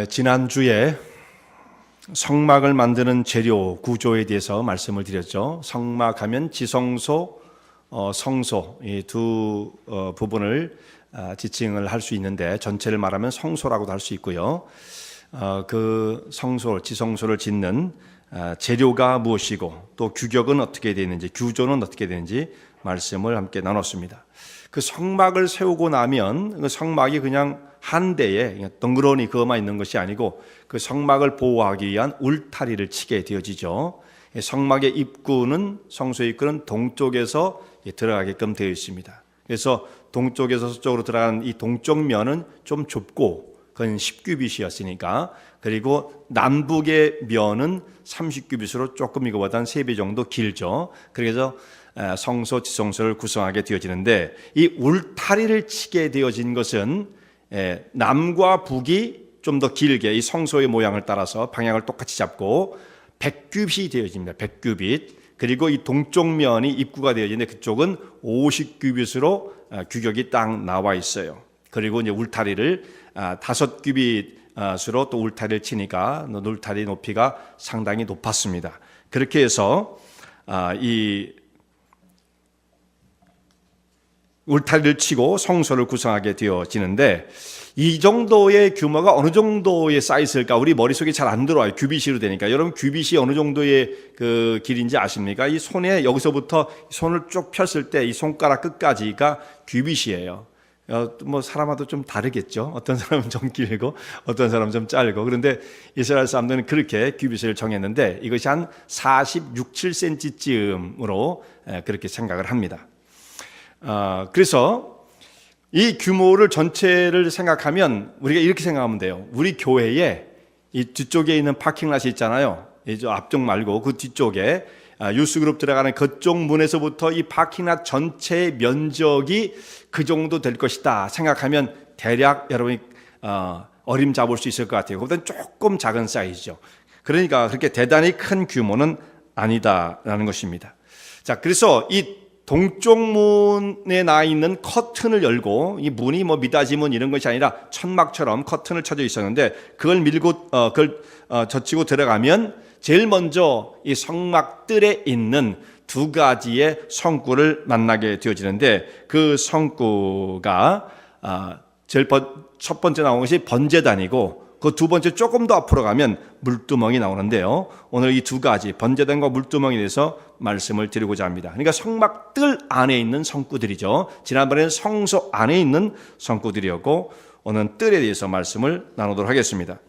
지난주에 성막을 만드는 재료 구조에 대해서 말씀을 드렸죠. 성막하면 지성소, 성소 이 두 부분을 지칭을 할 수 있는데 전체를 말하면 성소라고도 할 수 있고요. 그 성소, 지성소를 짓는 재료가 무엇이고 또 규격은 어떻게 되는지, 규조는 어떻게 되는지 말씀을 함께 나눴습니다. 그 성막을 세우고 나면 그 성막이 그냥 한 대에 덩그러니 그것만 있는 것이 아니고 그 성막을 보호하기 위한 울타리를 치게 되어지죠. 성막의 입구는, 성소의 입구는 동쪽에서 들어가게끔 되어 있습니다. 그래서 동쪽에서 서쪽으로 들어가는 이 동쪽 면은 좀 좁고 그건 10규빗이었으니까, 그리고 남북의 면은 30규빗으로 조금 이거보다는 3배 정도 길죠. 그래서 성소, 지성소를 구성하게 되어지는데, 이 울타리를 치게 되어진 것은 남과 북이 좀 더 길게 이 성소의 모양을 따라서 방향을 똑같이 잡고 100규빗이 되어집니다. 100규빗. 그리고 이 동쪽 면이 입구가 되어지는데 그쪽은 50규빗으로 규격이 딱 나와 있어요. 그리고 이제 울타리를 5규빗으로 또 울타리를 치니까 울타리 높이가 상당히 높았습니다. 그렇게 해서 이 울타리를 치고 성소를 구성하게 되어지는데, 이 정도의 규모가 어느 정도에 쌓였을까 우리 머릿속에 잘 안 들어와요. 규빗으로 되니까. 여러분, 규빗이 어느 정도의 그 길인지 아십니까? 이 손에 여기서부터 손을 쭉 폈을 때 이 손가락 끝까지가 규빗이에요. 뭐 사람마다 좀 다르겠죠. 어떤 사람은 좀 길고 어떤 사람은 좀 짧고. 그런데 이스라엘 사람들은 그렇게 규빗을 정했는데 이것이 한 46, 7cm쯤으로 그렇게 생각을 합니다. 그래서 이 규모를 전체를 생각하면 우리가 이렇게 생각하면 돼요. 우리 교회에 이 뒤쪽에 있는 파킹랏이 있잖아요. 이 앞쪽 말고 그 뒤쪽에 유스그룹 들어가는 그쪽 문에서부터 이 파킹랏 전체의 면적이 그 정도 될 것이다 생각하면 대략 여러분이 어림 잡을 수 있을 것 같아요. 그보다는 조금 작은 사이즈죠. 그러니까 그렇게 대단히 큰 규모는 아니다라는 것입니다. 자, 그래서 이 동쪽 문에 나 있는 커튼을 열고, 이 문이 뭐 미닫이 문 이런 것이 아니라 천막처럼 커튼을 쳐져 있었는데 그걸 밀고 그걸 젖히고 들어가면 제일 먼저 이 성막뜰에 있는 두 가지의 성구를 만나게 되어지는데, 그 성구가 제일 첫 번째 나온 것이 번제단이고, 그 두 번째 조금 더 앞으로 가면 물두멍이 나오는데요. 오늘 이 두 가지 번제단과 물두멍에 대해서 말씀을 드리고자 합니다. 그러니까 성막 뜰 안에 있는 성구들이죠. 지난번에는 성소 안에 있는 성구들이었고 오늘은 뜰에 대해서 말씀을 나누도록 하겠습니다.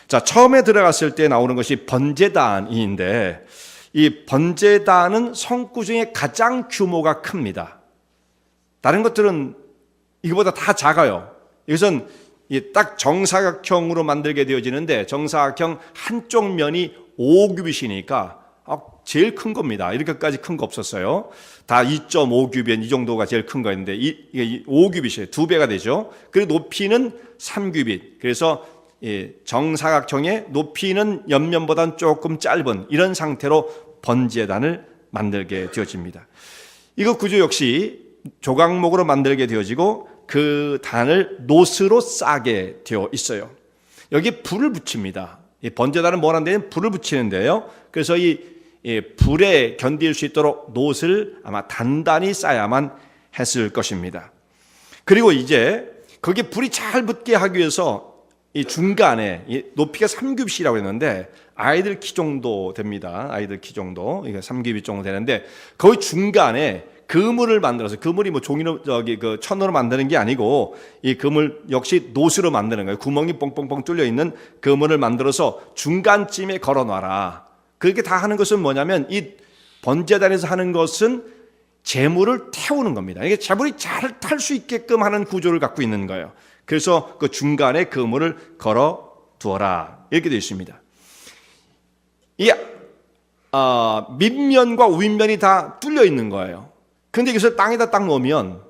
자, 처음에 들어갔을 때 나오는 것이 번제단인데, 이 번제단은 성구 중에 가장 규모가 큽니다. 다른 것들은 이거보다 다 작아요. 이것은 딱 정사각형으로 만들게 되어지는데, 정사각형 한쪽 면이 5규빗이니까 제일 큰 겁니다. 이렇게까지 큰 거 없었어요. 다 2.5규빗 이 정도가 제일 큰 거였는데 이게 5규빗이에요. 2배가 되죠. 그리고 높이는 3규빗. 그래서 정사각형의 높이는 옆면보다는 조금 짧은 이런 상태로 번제단을 만들게 되어집니다. 이거 구조 역시 조각목으로 만들게 되어지고 그 단을 노스로 싸게 되어 있어요. 여기 불을 붙입니다. 이 번제단은 뭘 하는데 불을 붙이는데요. 그래서 이 불에 견딜 수 있도록 노스를 아마 단단히 싸야만 했을 것입니다. 그리고 이제 거기에 불이 잘 붙게 하기 위해서 이 중간에 높이가 3규빗이라고 했는데 아이들 키 정도 됩니다. 아이들 키 정도, 이게 3규빗 정도 되는데 거기 중간에 그물을 만들어서, 그물이 뭐 종이로 그 천으로 만드는 게 아니고 이 그물 역시 노스로 만드는 거예요. 구멍이 뻥뻥뻥 뚫려 있는 그물을 만들어서 중간쯤에 걸어놔라. 그렇게 다 하는 것은 뭐냐면 이 번제단에서 하는 것은 재물을 태우는 겁니다. 이게 재물이 잘 탈 수 있게끔 하는 구조를 갖고 있는 거예요. 그래서 그 중간에 그물을 걸어 두어라 이렇게 되어 있습니다. 이 밑면과 윗면이 다 뚫려 있는 거예요. 근데 이것을 땅에다 딱 놓으면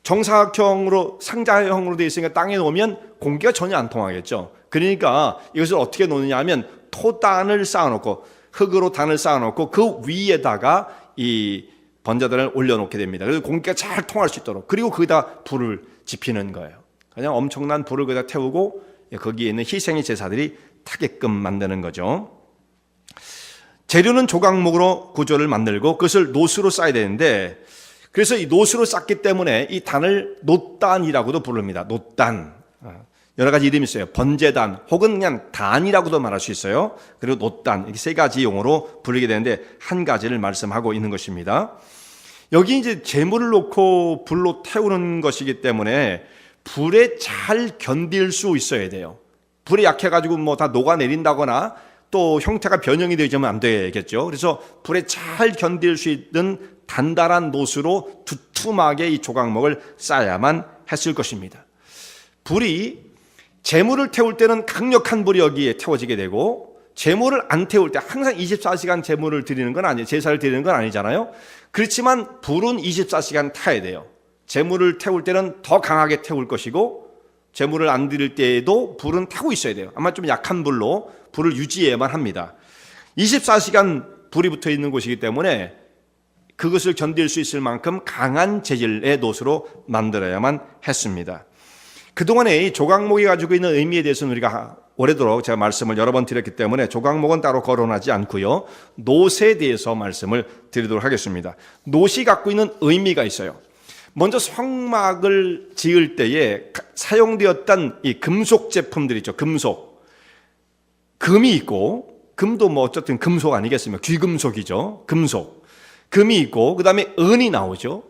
정사각형으로 상자형으로 되어 있으니까 땅에 놓으면 공기가 전혀 안 통하겠죠. 그러니까 이것을 어떻게 놓느냐 하면 토단을 쌓아놓고, 흙으로 단을 쌓아놓고 그 위에다가 이 번제단을 올려놓게 됩니다. 그래서 공기가 잘 통할 수 있도록. 그리고 거기다 불을 지피는 거예요. 그냥 엄청난 불을 거기다 태우고 거기에 있는 희생의 제사들이 타게끔 만드는 거죠. 재료는 조각목으로 구조를 만들고 그것을 노수로 쌓아야 되는데, 그래서 이 노수로 쌓기 때문에 이 단을 놋단이라고도 부릅니다. 놋단. 여러 가지 이름이 있어요. 번제단 혹은 그냥 단이라고도 말할 수 있어요. 그리고 놋단, 이렇게 세 가지 용어로 부르게 되는데 한 가지를 말씀하고 있는 것입니다. 여기 이제 재물을 놓고 불로 태우는 것이기 때문에 불에 잘 견딜 수 있어야 돼요. 불이 약해가지고 뭐 다 녹아내린다거나 또 형태가 변형이 되면 안 되겠죠. 그래서 불에 잘 견딜 수 있는 단단한 놋으로 두툼하게 이 조각목을 쌓아야만 했을 것입니다. 불이 재물을 태울 때는 강력한 불이 여기에 태워지게 되고, 재물을 안 태울 때 항상 24시간 재물을 드리는 건 아니에요. 제사를 드리는 건 아니잖아요. 그렇지만 불은 24시간 타야 돼요. 재물을 태울 때는 더 강하게 태울 것이고, 재물을 안 드릴 때에도 불은 타고 있어야 돼요. 아마 좀 약한 불로 불을 유지해야만 합니다. 24시간 불이 붙어 있는 곳이기 때문에 그것을 견딜 수 있을 만큼 강한 재질의 놋으로 만들어야만 했습니다. 그동안에 이 조각목이 가지고 있는 의미에 대해서는 우리가 오래도록 제가 말씀을 여러 번 드렸기 때문에 조각목은 따로 거론하지 않고요, 놋에 대해서 말씀을 드리도록 하겠습니다. 놋이 갖고 있는 의미가 있어요. 먼저 성막을 지을 때에 사용되었던 이 금속 제품들 있죠. 금속. 금이 있고, 금도 뭐 어쨌든 금속 아니겠습니까? 귀금속이죠. 금속. 금이 있고, 그 다음에 은이 나오죠.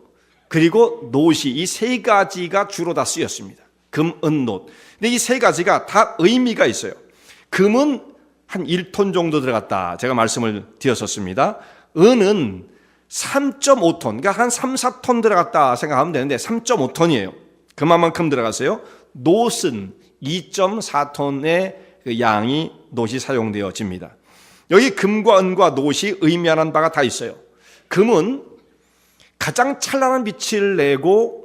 그리고 놋이, 이 세 가지가 주로 다 쓰였습니다. 금, 은, 놋. 근데 이 세 가지가 다 의미가 있어요. 금은 한 1톤 정도 들어갔다, 제가 말씀을 드렸었습니다. 은은 3.5톤, 그러니까 한 3, 4톤 들어갔다 생각하면 되는데 3.5톤이에요. 그만큼 들어갔어요. 놋은 2.4톤의 양이 놋이 사용되어집니다. 여기 금과 은과 놋이 의미하는 바가 다 있어요. 금은 가장 찬란한 빛을 내고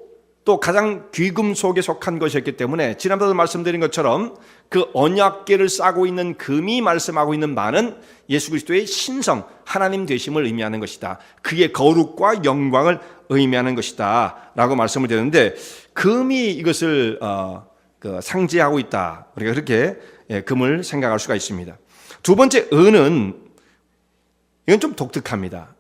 또 가장 귀금속에 속한 것이었기 때문에, 지난번에도 말씀드린 것처럼 그 언약궤를 싸고 있는 금이 말씀하고 있는 바는 예수 그리스도의 신성, 하나님 되심을 의미하는 것이다. 그의 거룩과 영광을 의미하는 것이다 라고 말씀을 드렸는데, 금이 이것을 상징하고 있다. 우리가 그렇게 금을 생각할 수가 있습니다. 두 번째, 은은, 이건 좀 독특합니다.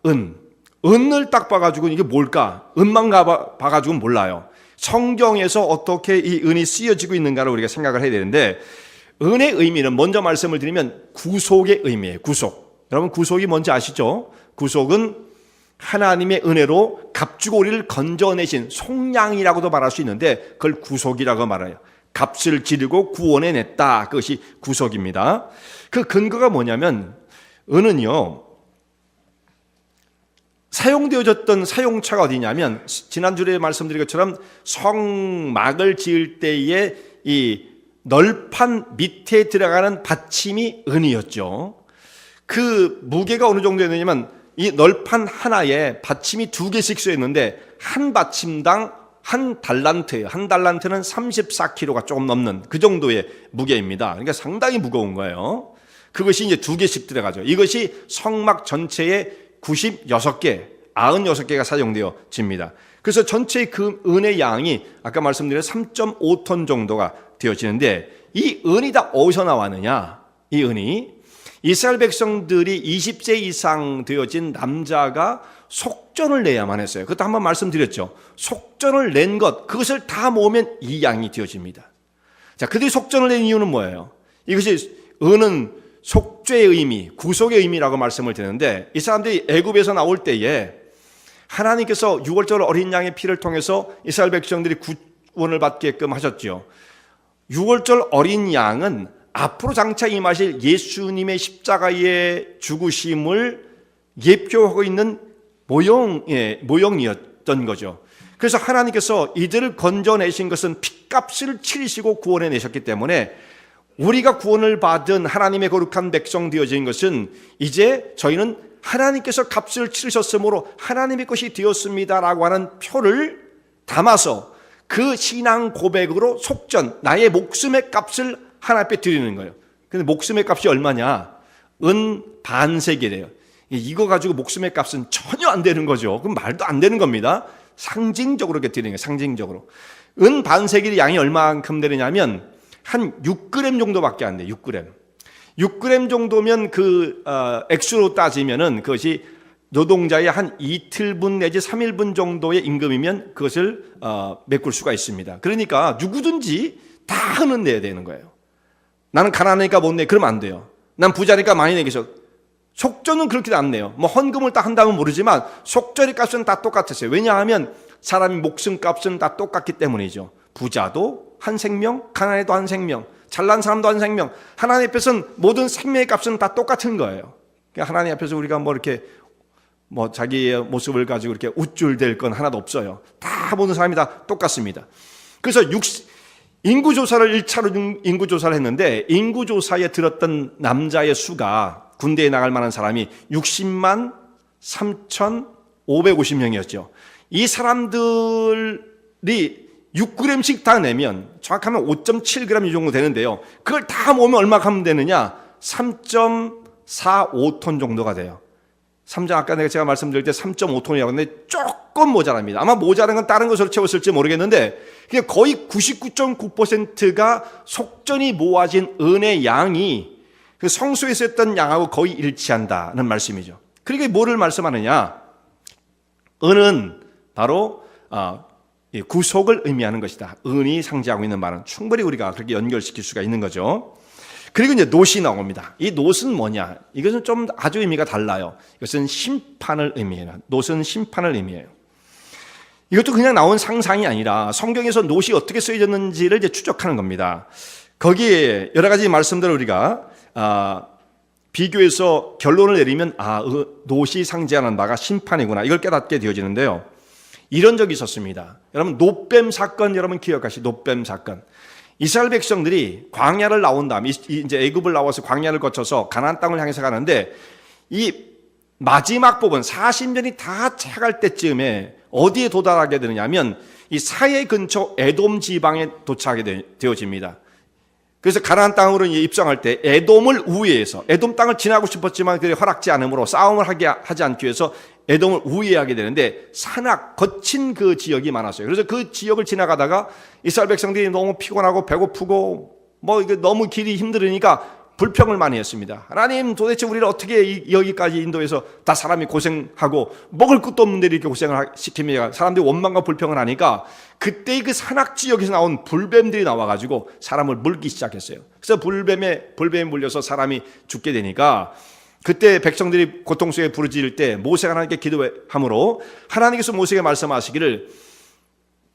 은을 딱 봐가지고 이게 뭘까? 은만 봐가지고는 몰라요. 성경에서 어떻게 이 은이 쓰여지고 있는가를 우리가 생각을 해야 되는데, 은의 의미는 먼저 말씀을 드리면 구속의 의미예요. 구속. 여러분, 구속이 뭔지 아시죠? 구속은 하나님의 은혜로 값주고 우리를 건져내신 속량이라고도 말할 수 있는데, 그걸 구속이라고 말해요. 값을 지르고 구원해냈다. 그것이 구속입니다. 그 근거가 뭐냐면, 은은요, 사용되어졌던 사용처가 어디냐면, 지난주에 말씀드린 것처럼 성막을 지을 때에 이 널판 밑에 들어가는 받침이 은이었죠. 그 무게가 어느 정도였냐면, 이 널판 하나에 받침이 2개씩 쓰였는데 한 받침당 한 달란트예요. 한 달란트는 34kg가 조금 넘는 그 정도의 무게입니다. 그러니까 상당히 무거운 거예요. 그것이 이제 2개씩 들어가죠. 이것이 성막 전체의 96개, 96개가 사용되어집니다. 그래서 전체의 그 은의 양이 아까 말씀드린 3.5톤 정도가 되어지는데, 이 은이 다 어디서 나왔느냐? 이 은이 이스라엘 백성들이 20세 이상 되어진 남자가 속전을 내야만 했어요. 그것도 한번 말씀드렸죠. 속전을 낸 것, 그것을 다 모으면 이 양이 되어집니다. 자, 그들이 속전을 낸 이유는 뭐예요? 이것이 은은 속죄의 의미, 구속의 의미라고 말씀을 드렸는데, 이 사람들이 애굽에서 나올 때에 하나님께서 6월절 어린 양의 피를 통해서 이스라엘 백성들이 구원을 받게끔 하셨죠. 6월절 어린 양은 앞으로 장차 임하실 예수님의 십자가의 죽으심을 예표하고 있는 모형이었던 거죠. 그래서 하나님께서 이들을 건져내신 것은 핏값을 치르시고 구원해 내셨기 때문에, 우리가 구원을 받은 하나님의 거룩한 백성 되어진 것은 이제 저희는 하나님께서 값을 치르셨으므로 하나님의 것이 되었습니다라고 하는 표를 담아서 그 신앙 고백으로 속전, 나의 목숨의 값을 하나님 앞에 드리는 거예요. 근데 목숨의 값이 얼마냐? 은 반세기래요. 이거 가지고 목숨의 값은 전혀 안 되는 거죠. 그럼 말도 안 되는 겁니다. 상징적으로 이렇게 드리는 거예요. 상징적으로. 은 반세기 양이 얼마만큼 되느냐면 한 6g 정도밖에 안 돼요. 6g. 6g 정도면 그 액수로 따지면은 그것이 노동자의 한 이틀분 내지 3일분 정도의 임금이면 그것을 메꿀 수가 있습니다. 그러니까 누구든지 다 흔은 내야 되는 거예요. 나는 가난하니까 못 내. 그러면 안 돼요. 난 부자니까 많이 내겠어. 속전은 그렇게 안 내요. 뭐 헌금을 다 한다면 모르지만 속절이 값은 다 똑같았어요. 왜냐하면 사람이 목숨 값은 다 똑같기 때문이죠. 부자도 한 생명, 가난해도 한 생명, 잘난 사람도 한 생명. 하나님 앞에서는 모든 생명의 값은 다 똑같은 거예요. 그러니까 하나님 앞에서 우리가 뭐 이렇게 뭐 자기의 모습을 가지고 이렇게 우쭐댈 건 하나도 없어요. 다 모든 사람이 다 똑같습니다. 그래서 인구조사를 1차로 인구조사를 했는데 인구조사에 들었던 남자의 수가 군대에 나갈 만한 사람이 60만 3,550명이었죠. 이 사람들이 6g씩 다 내면 정확하면 5.7g 이 정도 되는데요. 그걸 다 모으면 얼마나 하면 되느냐? 3.45톤 정도가 돼요. 3장 아까 제가 말씀드릴 때 3.5톤이라고 했는데 조금 모자랍니다. 아마 모자란 건 다른 것으로 채웠을지 모르겠는데 거의 99.9%가 속전이 모아진 은의 양이 그 성소에서 했던 양하고 거의 일치한다는 말씀이죠. 그러니까 뭐를 말씀하느냐? 은은 바로 구속을 의미하는 것이다. 은이 상징하고 있는 말은 충분히 우리가 그렇게 연결시킬 수가 있는 거죠. 그리고 이제 놋이 나옵니다. 이 놋은 뭐냐? 이것은 좀 아주 의미가 달라요. 이것은 심판을 의미해요. 놋은 심판을 의미해요. 이것도 그냥 나온 상상이 아니라 성경에서 놋이 어떻게 쓰여졌는지를 이제 추적하는 겁니다. 거기에 여러 가지 말씀들을 우리가 비교해서 결론을 내리면 놋이 상징하는 바가 심판이구나. 이걸 깨닫게 되어지는데요. 이런 적이 있었습니다. 여러분 놋뱀 사건 여러분 기억하시죠? 놋뱀 사건. 이스라엘 백성들이 광야를 나온 다음 이제 애굽을 나와서 광야를 거쳐서 가나안 땅을 향해서 가는데 이 마지막 부분 40년이 다 차갈 때쯤에 어디에 도달하게 되느냐면 이 사해 근처 에돔 지방에 도착하게 되어집니다. 그래서 가나안 땅으로 입성할 때 에돔을 우회해서 에돔 땅을 지나고 싶었지만 그게 허락지 않으므로 싸움을 하지 않기 위해서 에돔을 우회하게 되는데 산악 거친 그 지역이 많았어요. 그래서 그 지역을 지나가다가 이스라엘 백성들이 너무 피곤하고 배고프고 뭐 이게 너무 길이 힘들으니까 불평을 많이 했습니다. 하나님 도대체 우리를 어떻게 여기까지 인도해서 다 사람이 고생하고 먹을 것도 없는데 이렇게 고생을 시킵니까? 사람들이 원망과 불평을 하니까 그때 그 산악 지역에서 나온 불뱀들이 나와가지고 사람을 물기 시작했어요. 그래서 불뱀에 물려서 사람이 죽게 되니까 그때 백성들이 고통 속에 부르짖을 때 모세가 하나님께 기도함으로 하나님께서 모세에게 말씀하시기를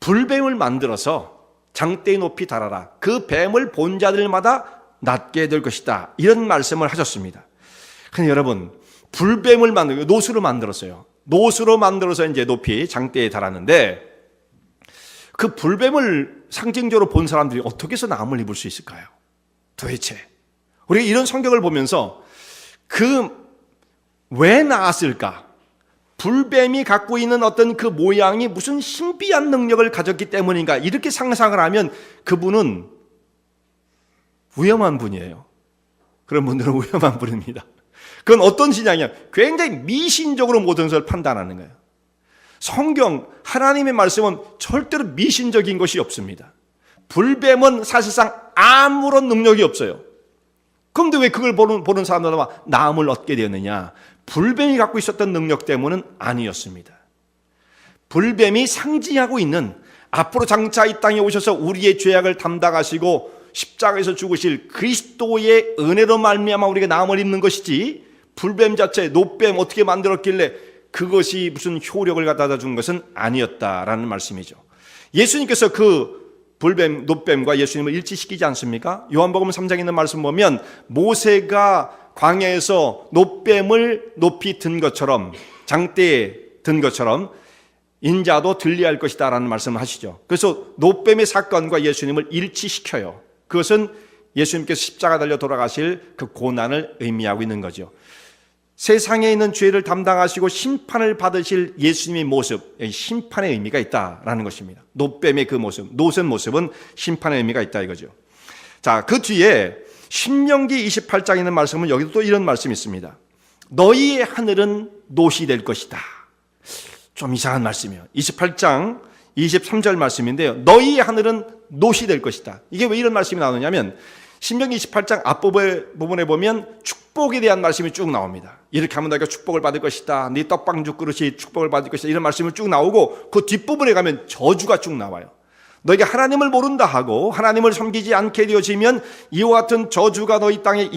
불뱀을 만들어서 장대에 높이 달아라. 그 뱀을 본 자들마다 낫게 될 것이다. 이런 말씀을 하셨습니다. 근데 여러분 불뱀을 만들고 놋으로 만들었어요. 놋으로 만들어서 이제 높이 장대에 달았는데 그 불뱀을 상징적으로 본 사람들이 어떻게 해서 나음을 입을 수 있을까요? 도대체 우리가 이런 성경을 보면서 왜 나았을까? 불뱀이 갖고 있는 어떤 그 모양이 무슨 신비한 능력을 가졌기 때문인가? 이렇게 상상을 하면 그분은 위험한 분이에요. 그런 분들은 위험한 분입니다. 그건 어떤 신앙이냐? 굉장히 미신적으로 모든 것을 판단하는 거예요. 성경, 하나님의 말씀은 절대로 미신적인 것이 없습니다. 불뱀은 사실상 아무런 능력이 없어요. 그런데 왜 그걸 보는 사람들은 나음을 얻게 되었느냐? 불뱀이 갖고 있었던 능력 때문은 아니었습니다. 불뱀이 상징하고 있는 앞으로 장차 이 땅에 오셔서 우리의 죄악을 담당하시고 십자가에서 죽으실 그리스도의 은혜로 말미암아 우리가 나음을 입는 것이지 불뱀 자체, 놋뱀 어떻게 만들었길래 그것이 무슨 효력을 갖다 준 것은 아니었다라는 말씀이죠. 예수님께서 그 불뱀, 놋뱀과 예수님을 일치시키지 않습니까? 요한복음 3장에 있는 말씀 보면 모세가 광야에서 놋뱀을 높이 든 것처럼 장대에 든 것처럼 인자도 들리할 것이다 라는 말씀을 하시죠. 그래서 놋뱀의 사건과 예수님을 일치시켜요. 그것은 예수님께서 십자가 달려 돌아가실 그 고난을 의미하고 있는 거죠. 세상에 있는 죄를 담당하시고 심판을 받으실 예수님의 모습, 심판의 의미가 있다라는 것입니다. 놋뱀의 그 모습, 놋의 모습은 심판의 의미가 있다 이거죠. 자, 그 뒤에 신명기 28장에 있는 말씀은 여기도 또 이런 말씀이 있습니다. 너희의 하늘은 놋이 될 것이다. 좀 이상한 말씀이에요. 28장 23절 말씀인데요. 너희의 하늘은 놋이 될 것이다. 이게 왜 이런 말씀이 나오느냐면 신명기 28장 앞부분에 보면 축복에 대한 말씀이 쭉 나옵니다. 이렇게 하면 너희가 축복을 받을 것이다. 네 떡방죽 그릇이 축복을 받을 것이다. 이런 말씀이 쭉 나오고 그 뒷부분에 가면 저주가 쭉 나와요. 너희가 하나님을 모른다 하고 하나님을 섬기지 않게 되어지면 이와 같은 저주가 너희 땅에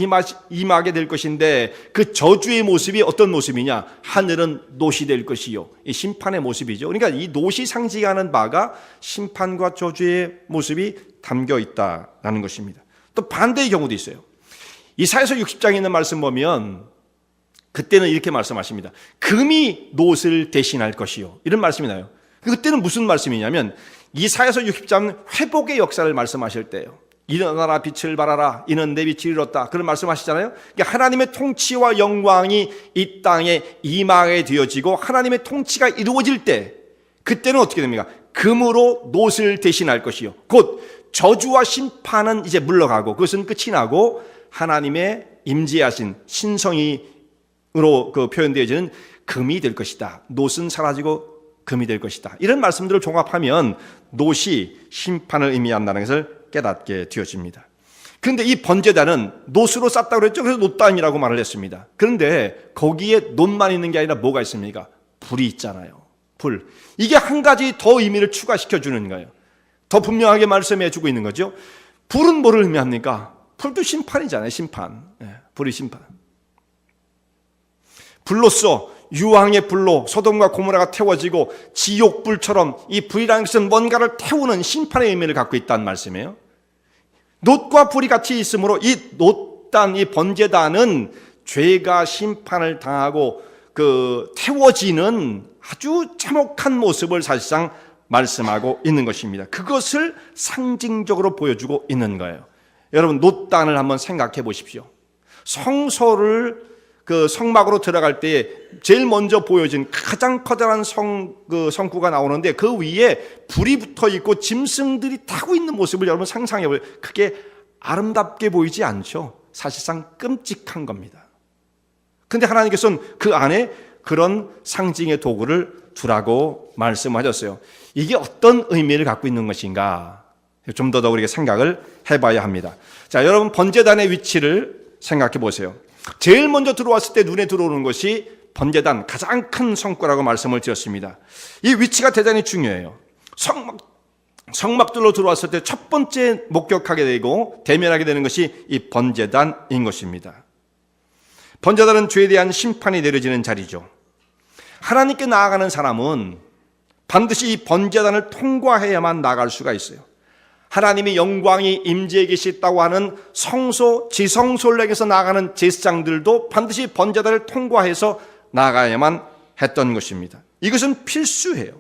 임하게 될 것인데 그 저주의 모습이 어떤 모습이냐? 하늘은 놋이 될 것이요. 이 심판의 모습이죠. 그러니까 이 놋이 상징하는 바가 심판과 저주의 모습이 담겨 있다라는 것입니다. 또 반대의 경우도 있어요. 이사야서 60장에 있는 말씀 보면 그때는 이렇게 말씀하십니다. 금이 놋을 대신할 것이요. 이런 말씀이 나요. 그때는 무슨 말씀이냐면 이사야서 60장 회복의 역사를 말씀하실 때예요. 일어나라 빛을 발하라 이는 내 빛이 이뤘다. 그런 말씀하시잖아요. 그러니까 하나님의 통치와 영광이 이 땅에 임하게 되어지고 하나님의 통치가 이루어질 때 그때는 어떻게 됩니까? 금으로 놋을 대신할 것이요. 곧 저주와 심판은 이제 물러가고 그것은 끝이 나고 하나님의 임재하신 신성이로 표현되어지는 금이 될 것이다. 놋은 사라지고 금이 될 것이다. 이런 말씀들을 종합하면 놋이 심판을 의미한다는 것을 깨닫게 되어집니다. 그런데 이 번제단은 놋으로 쌌다고 그랬죠. 그래서 놋단이라고 말을 했습니다. 그런데 거기에 놋만 있는 게 아니라 뭐가 있습니까? 불이 있잖아요. 불. 이게 한 가지 더 의미를 추가시켜 주는 거예요. 더 분명하게 말씀해 주고 있는 거죠. 불은 뭐를 의미합니까? 불도 심판이잖아요. 심판. 불이 심판. 불로써 유황의 불로 소돔과 고모라가 태워지고 지옥불처럼 이 불이라는 것은 뭔가를 태우는 심판의 의미를 갖고 있다는 말씀이에요. 놋과 불이 같이 있으므로 이 놋단, 이 번제단은 죄가 심판을 당하고 태워지는 아주 참혹한 모습을 사실상 말씀하고 있는 것입니다. 그것을 상징적으로 보여주고 있는 거예요. 여러분 놋단을 한번 생각해 보십시오. 성소를 성막으로 들어갈 때 제일 먼저 보여진 가장 커다란 성구가 나오는데 그 위에 불이 붙어 있고 짐승들이 타고 있는 모습을 여러분 상상해 보세요. 그게 아름답게 보이지 않죠. 사실상 끔찍한 겁니다. 그런데 하나님께서는 그 안에 그런 상징의 도구를 두라고 말씀하셨어요. 이게 어떤 의미를 갖고 있는 것인가? 좀 더 우리가 생각을 해봐야 합니다. 자, 여러분 번제단의 위치를 생각해 보세요. 제일 먼저 들어왔을 때 눈에 들어오는 것이 번제단, 가장 큰 성구라고 말씀을 드렸습니다. 이 위치가 대단히 중요해요. 성막들로 들어왔을 때 첫 번째 목격하게 되고 대면하게 되는 것이 이 번제단인 것입니다. 번제단은 죄에 대한 심판이 내려지는 자리죠. 하나님께 나아가는 사람은 반드시 이 번제단을 통과해야만 나아갈 수가 있어요. 하나님의 영광이 임재해 계시다고 하는 성소, 지성소를 향해서 나아가는 제사장들도 반드시 번제단을 통과해서 나아가야만 했던 것입니다. 이것은 필수예요.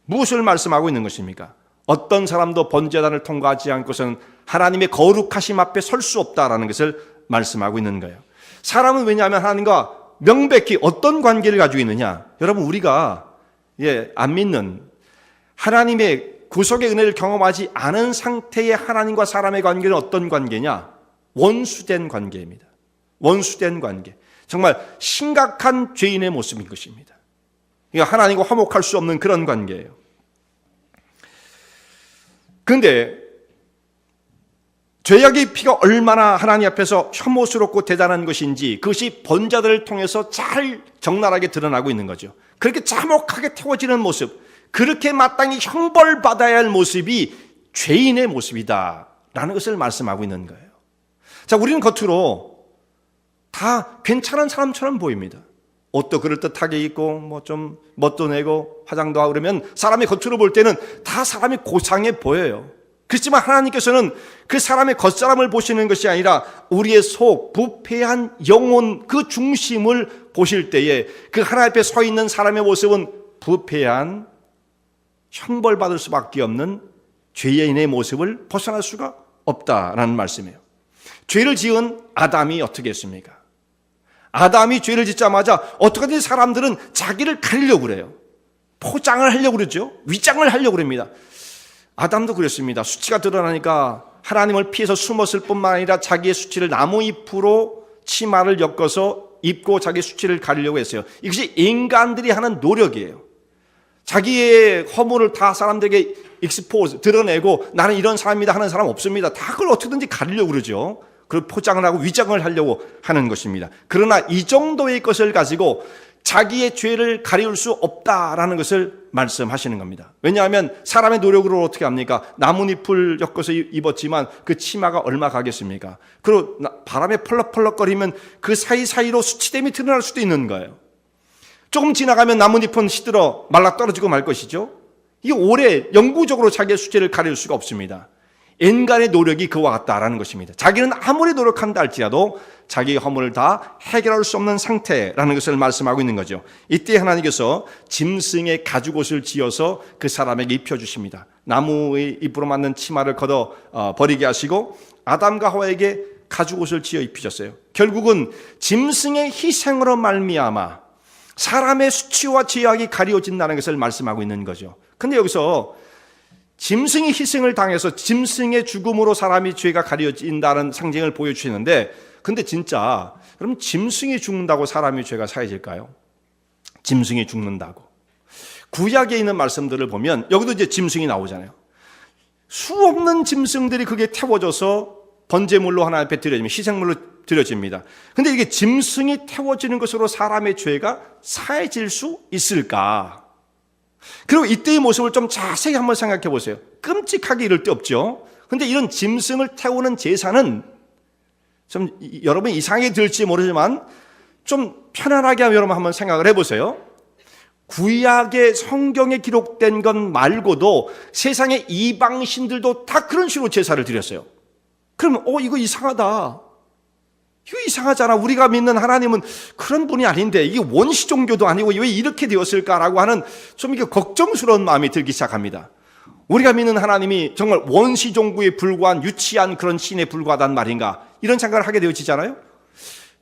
무엇을 말씀하고 있는 것입니까? 어떤 사람도 번제단을 통과하지 않고서는 하나님의 거룩하심 앞에 설 수 없다라는 것을 말씀하고 있는 거예요. 사람은 왜냐하면 하나님과 명백히 어떤 관계를 가지고 있느냐? 여러분 우리가 안 믿는 하나님의 구속의 은혜를 경험하지 않은 상태의 하나님과 사람의 관계는 어떤 관계냐? 원수된 관계입니다. 원수된 관계. 정말 심각한 죄인의 모습인 것입니다. 그러니까 하나님과 화목할 수 없는 그런 관계예요. 그런데 죄악의 피가 얼마나 하나님 앞에서 혐오스럽고 대단한 것인지 그것이 번제단을 통해서 잘 적나라하게 드러나고 있는 거죠. 그렇게 참혹하게 태워지는 모습, 그렇게 마땅히 형벌받아야 할 모습이 죄인의 모습이다라는 것을 말씀하고 있는 거예요. 자, 우리는 겉으로 다 괜찮은 사람처럼 보입니다. 옷도 그럴듯하게 입고 좀 멋도 내고 화장도 하고 그러면 사람이 겉으로 볼 때는 다 사람이 고상해 보여요. 그렇지만 하나님께서는 그 사람의 겉사람을 보시는 것이 아니라 우리의 속, 부패한 영혼 그 중심을 보실 때에 그 하나님 앞에 서 있는 사람의 모습은 부패한 형벌받을 수밖에 없는 죄인의 모습을 벗어날 수가 없다라는 말씀이에요. 죄를 지은 아담이 어떻게 했습니까? 아담이 죄를 짓자마자 어떻게든 사람들은 자기를 가리려고 그래요. 포장을 하려고 그러죠. 위장을 하려고 그럽니다. 아담도 그랬습니다. 수치가 드러나니까 하나님을 피해서 숨었을 뿐만 아니라 자기의 수치를 나무잎으로 치마를 엮어서 입고 자기 수치를 가리려고 했어요. 이것이 인간들이 하는 노력이에요. 자기의 허물을 다 사람들에게 익스포즈, 드러내고 나는 이런 사람이다 하는 사람 없습니다. 다 그걸 어떻게든지 가리려고 그러죠. 그걸 포장을 하고 위장을 하려고 하는 것입니다. 그러나 이 정도의 것을 가지고 자기의 죄를 가리울 수 없다라는 것을 말씀하시는 겁니다. 왜냐하면 사람의 노력으로 어떻게 합니까? 나뭇잎을 엮어서 입었지만 그 치마가 얼마 가겠습니까? 그리고 바람에 펄럭펄럭거리면 그 사이사이로 수치됨이 드러날 수도 있는 거예요. 조금 지나가면 나뭇잎은 시들어 말라 떨어지고 말 것이죠. 이게 오래 영구적으로 자기의 수치를 가릴 수가 없습니다. 인간의 노력이 그와 같다라는 것입니다. 자기는 아무리 노력한다 할지라도 자기의 허물을 다 해결할 수 없는 상태라는 것을 말씀하고 있는 거죠. 이때 하나님께서 짐승의 가죽옷을 지어서 그 사람에게 입혀주십니다. 나무의 잎으로 만든 치마를 걷어 버리게 하시고 아담과 하와에게 가죽옷을 지어 입히셨어요. 결국은 짐승의 희생으로 말미암아 사람의 수치와 죄악이 가려진다는 것을 말씀하고 있는 거죠. 근데 여기서 짐승이 희생을 당해서 짐승의 죽음으로 사람이 죄가 가려진다는 상징을 보여주시는데, 근데 진짜 그럼 짐승이 죽는다고 사람이 죄가 사해질까요? 짐승이 죽는다고. 구약에 있는 말씀들을 보면 여기도 이제 짐승이 나오잖아요. 수없는 짐승들이 그게 태워져서 번제물로 하나님 앞에 드려지면 희생물로 드려집니다. 근데 이게 짐승이 태워지는 것으로 사람의 죄가 사해질 수 있을까? 그리고 이때의 모습을 좀 자세히 한번 생각해 보세요. 끔찍하게 이럴 데 없죠. 근데 이런 짐승을 태우는 제사는 좀 여러분이 이상하게 들을지 모르지만 좀 편안하게 여러분 한번 생각을 해보세요. 구약의 성경에 기록된 것 말고도 세상의 이방신들도 다 그런 식으로 제사를 드렸어요. 그러면 이거 이상하다. 이거 이상하잖아. 우리가 믿는 하나님은 그런 분이 아닌데 이게 원시 종교도 아니고 왜 이렇게 되었을까라고 하는 좀 이게 걱정스러운 마음이 들기 시작합니다. 우리가 믿는 하나님이 정말 원시 종교에 불과한 유치한 그런 신에 불과하단 말인가, 이런 생각을 하게 되어지잖아요.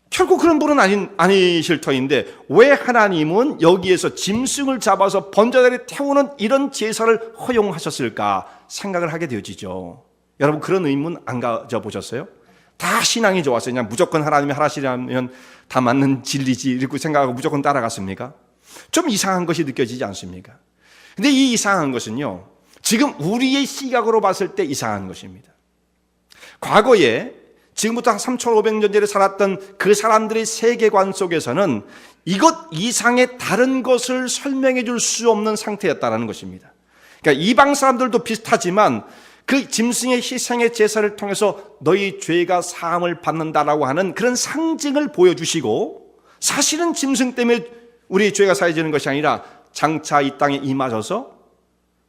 결국 그런 분은 아니실 터인데 왜 하나님은 여기에서 짐승을 잡아서 번제단에 태우는 이런 제사를 허용하셨을까 생각을 하게 되어지죠. 여러분 그런 의문 안 가져보셨어요? 다 신앙이 좋았어요. 그냥 무조건 하나님이 하라시라면 다 맞는 진리지 이렇게 생각하고 무조건 따라갔습니까? 좀 이상한 것이 느껴지지 않습니까? 근데 이 이상한 것은요, 지금 우리의 시각으로 봤을 때 이상한 것입니다. 과거에 지금부터 한 3,500년 전에 살았던 그 사람들의 세계관 속에서는 이것 이상의 다른 것을 설명해 줄 수 없는 상태였다는 것입니다. 그러니까 이방 사람들도 비슷하지만 그 짐승의 희생의 제사를 통해서 너희 죄가 사함을 받는다라고 하는 그런 상징을 보여주시고, 사실은 짐승 때문에 우리의 죄가 사해지는 것이 아니라 장차 이 땅에 임하셔서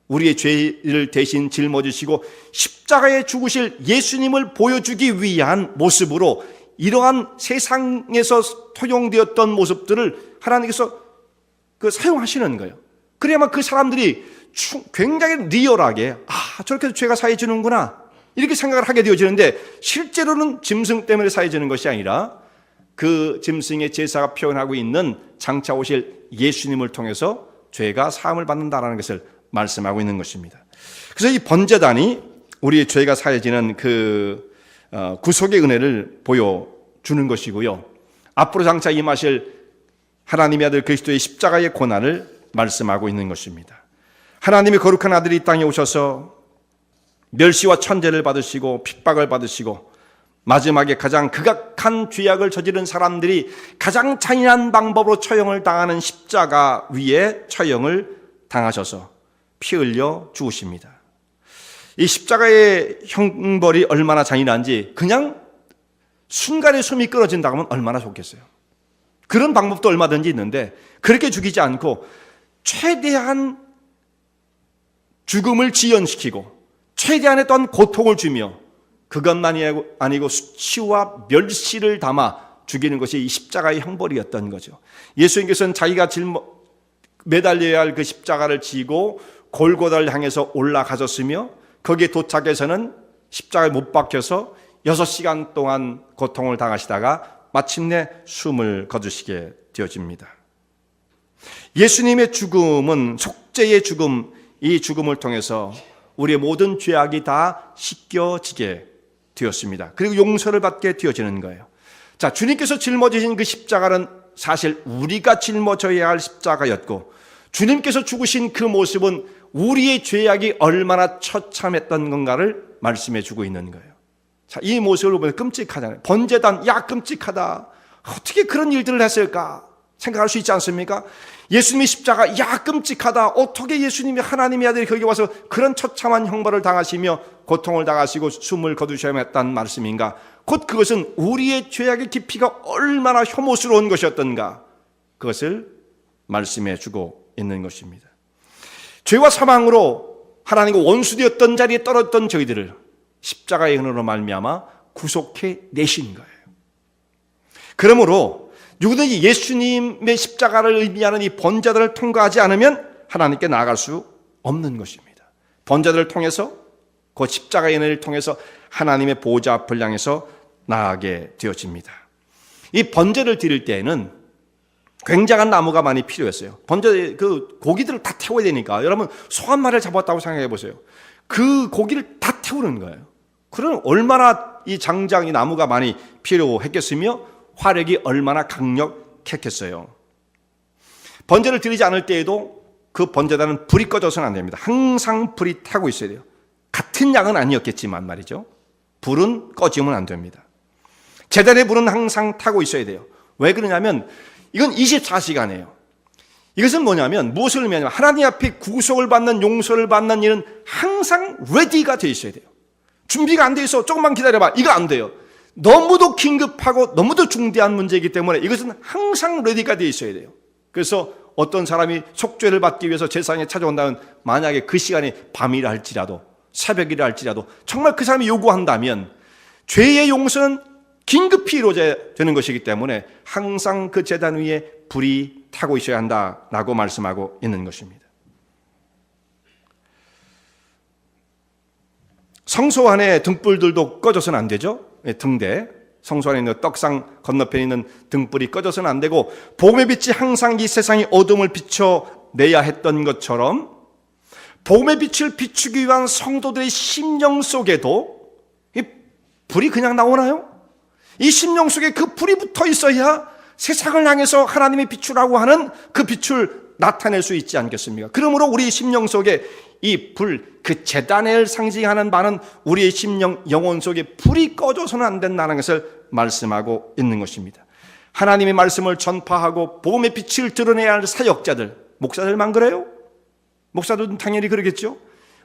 우리의 죄를 대신 짊어지시고 십자가에 죽으실 예수님을 보여주기 위한 모습으로 이러한 세상에서 토용되었던 모습들을 하나님께서 사용하시는 거예요. 그래야만 그 사람들이 굉장히 리얼하게 저렇게 죄가 사해지는구나 이렇게 생각을 하게 되어지는데, 실제로는 짐승 때문에 사해지는 것이 아니라 그 짐승의 제사가 표현하고 있는 장차 오실 예수님을 통해서 죄가 사함을 받는다라는 것을 말씀하고 있는 것입니다. 그래서 이 번제단이 우리의 죄가 사해지는 그 구속의 은혜를 보여주는 것이고요, 앞으로 장차 임하실 하나님의 아들 그리스도의 십자가의 고난을 말씀하고 있는 것입니다. 하나님의 거룩한 아들이 이 땅에 오셔서 멸시와 천대를 받으시고 핍박을 받으시고 마지막에 가장 극악한 죄악을 저지른 사람들이 가장 잔인한 방법으로 처형을 당하는 십자가 위에 처형을 당하셔서 피 흘려 죽으십니다. 이 십자가의 형벌이 얼마나 잔인한지 그냥 순간에 숨이 끊어진다고 하면 얼마나 좋겠어요. 그런 방법도 얼마든지 있는데 그렇게 죽이지 않고 최대한 죽음을 지연시키고 최대한의 또한 고통을 주며 그것만이 아니고 수치와 멸시를 담아 죽이는 것이 이 십자가의 형벌이었던 거죠. 예수님께서는 자기가 매달려야 할 그 십자가를 지고 골고다를 향해서 올라가셨으며 거기에 도착해서는 십자가에 못 박혀서 6시간 동안 고통을 당하시다가 마침내 숨을 거두시게 되어집니다. 예수님의 죽음은 속죄의 죽음, 이 죽음을 통해서 우리의 모든 죄악이 다 씻겨지게 되었습니다. 그리고 용서를 받게 되어지는 거예요. 자, 주님께서 짊어지신 그 십자가는 사실 우리가 짊어져야 할 십자가였고, 주님께서 죽으신 그 모습은 우리의 죄악이 얼마나 처참했던 건가를 말씀해 주고 있는 거예요. 자, 이 모습을 보면 끔찍하잖아요. 번제단, 야 끔찍하다. 어떻게 그런 일들을 했을까 생각할 수 있지 않습니까? 예수님의 십자가, 야 끔찍하다. 어떻게 예수님이 하나님의 아들이 거기 와서 그런 처참한 형벌을 당하시며 고통을 당하시고 숨을 거두셔야 했다는 말씀인가? 곧 그것은 우리의 죄악의 깊이가 얼마나 혐오스러운 것이었던가, 그것을 말씀해 주고 있는 것입니다. 죄와 사망으로 하나님과 원수되었던 자리에 떨어졌던 저희들을 십자가의 은혜로 말미암아 구속해 내신 거예요. 그러므로 누구든지 예수님의 십자가를 의미하는 이 번제단을 통과하지 않으면 하나님께 나아갈 수 없는 것입니다. 번제단을 통해서, 그 십자가의 은혜를 통해서 하나님의 보좌 앞을 향해서 나아가게 되어집니다. 이 번제를 드릴 때에는 굉장한 나무가 많이 필요했어요. 번제 그 고기들을 다 태워야 되니까, 여러분 소 한 마리를 잡았다고 생각해 보세요. 그 고기를 다 태우는 거예요. 그럼 얼마나 이 장장, 이 나무가 많이 필요했겠으며 화력이 얼마나 강력했겠어요. 번제를 드리지 않을 때에도 그 번제단은 불이 꺼져서는 안 됩니다. 항상 불이 타고 있어야 돼요. 같은 양은 아니었겠지만 말이죠. 불은 꺼지면 안 됩니다. 제단의 불은 항상 타고 있어야 돼요. 왜 그러냐면 이건 24시간이에요. 이것은 뭐냐면, 무엇을 의미하냐면 하나님 앞에 구속을 받는, 용서를 받는 일은 항상 레디가 되어 있어야 돼요. 준비가 안 돼 있어, 조금만 기다려봐, 이거 안 돼요. 너무도 긴급하고 너무도 중대한 문제이기 때문에 이것은 항상 레디가 되어 있어야 돼요. 그래서 어떤 사람이 속죄를 받기 위해서 제사장에 찾아온다면, 만약에 그 시간이 밤이라 할지라도 새벽이라 할지라도 정말 그 사람이 요구한다면 죄의 용서는 긴급히 이루어져야 되는 것이기 때문에 항상 그 제단 위에 불이 타고 있어야 한다라고 말씀하고 있는 것입니다. 성소 안에 등불들도 꺼져서는 안 되죠. 등대, 성소 안에 있는 떡상 건너편에 있는 등불이 꺼져서는 안 되고, 복음의 빛이 항상 이 세상의 어둠을 비춰내야 했던 것처럼 복음의 빛을 비추기 위한 성도들의 심령 속에도 이 불이 그냥 나오나요? 이 심령 속에 그 불이 붙어 있어야 세상을 향해서 하나님의 빛이라고 하는 그 빛을 나타낼 수 있지 않겠습니까? 그러므로 우리 심령 속에 이 불, 그 제단을 상징하는 바는 우리의 심령, 영혼 속에 불이 꺼져서는 안 된다는 것을 말씀하고 있는 것입니다. 하나님의 말씀을 전파하고 복음의 빛을 드러내야 할 사역자들, 목사들만 그래요? 목사들은 당연히 그러겠죠?